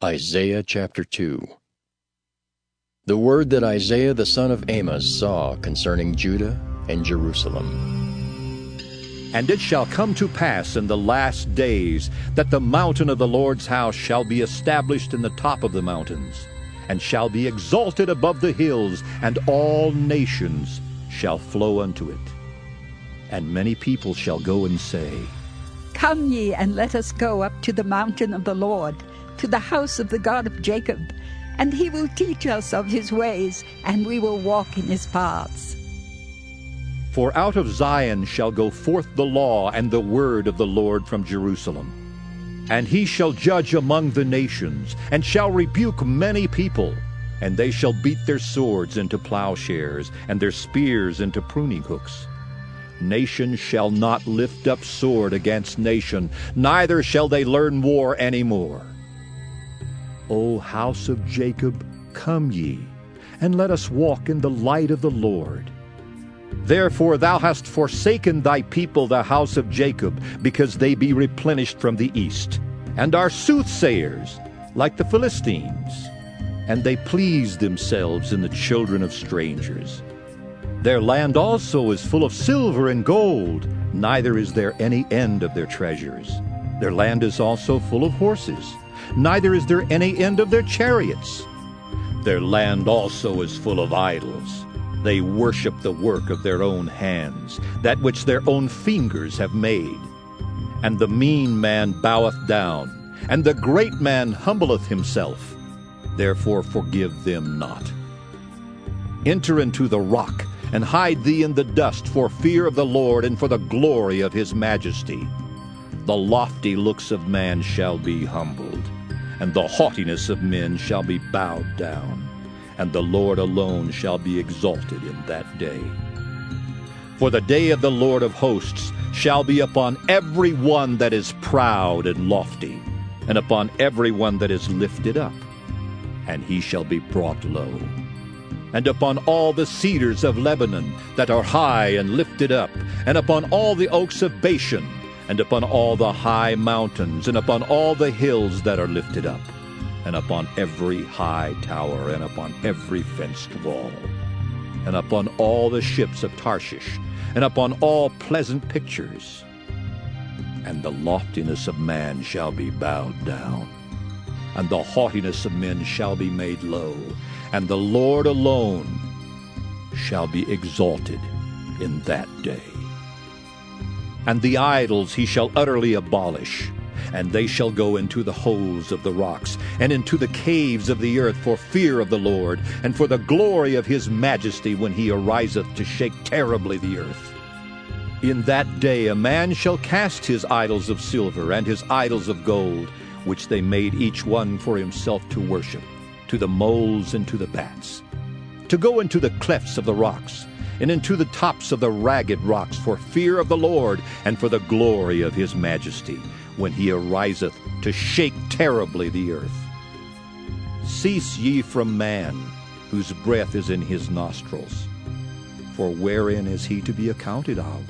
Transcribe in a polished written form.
Isaiah chapter 2. The word that Isaiah the son of Amos saw concerning Judah and Jerusalem. And it shall come to pass in the last days that the mountain of the Lord's house shall be established in the top of the mountains, and shall be exalted above the hills, and all nations shall flow unto it. And many people shall go and say, Come ye, and let us go up to the mountain of the Lord, to the house of the God of Jacob, and he will teach us of his ways, and we will walk in his paths. For out of Zion shall go forth the law and the word of the Lord from Jerusalem. And he shall judge among the nations, and shall rebuke many people. And they shall beat their swords into plowshares, and their spears into pruning hooks. Nation shall not lift up sword against nation, neither shall they learn war any more. O house of Jacob, come ye, and let us walk in the light of the Lord. Therefore thou hast forsaken thy people, the house of Jacob, because they be replenished from the east, and are soothsayers, like the Philistines. And they please themselves in the children of strangers. Their land also is full of silver and gold, neither is there any end of their treasures. Their land is also full of horses, neither is there any end of their chariots. Their land also is full of idols. They worship the work of their own hands, that which their own fingers have made. And the mean man boweth down, and the great man humbleth himself. Therefore forgive them not. Enter into the rock, and hide thee in the dust for fear of the Lord and for the glory of his majesty. The lofty looks of man shall be humbled, and the haughtiness of men shall be bowed down, and the Lord alone shall be exalted in that day. For the day of the Lord of hosts shall be upon every one that is proud and lofty, and upon every one that is lifted up, and he shall be brought low. And upon all the cedars of Lebanon that are high and lifted up, and upon all the oaks of Bashan, and upon all the high mountains, and upon all the hills that are lifted up, and upon every high tower, and upon every fenced wall, and upon all the ships of Tarshish, and upon all pleasant pictures. And the loftiness of man shall be bowed down, and the haughtiness of men shall be made low, and the Lord alone shall be exalted in that day. And the idols he shall utterly abolish, and they shall go into the holes of the rocks, and into the caves of the earth for fear of the Lord, and for the glory of his majesty when he ariseth to shake terribly the earth. In that day a man shall cast his idols of silver and his idols of gold, which they made each one for himself to worship, to the moles and to the bats, to go into the clefts of the rocks, and into the tops of the ragged rocks for fear of the Lord and for the glory of his majesty, when he ariseth to shake terribly the earth. Cease ye from man, whose breath is in his nostrils, for wherein is he to be accounted of?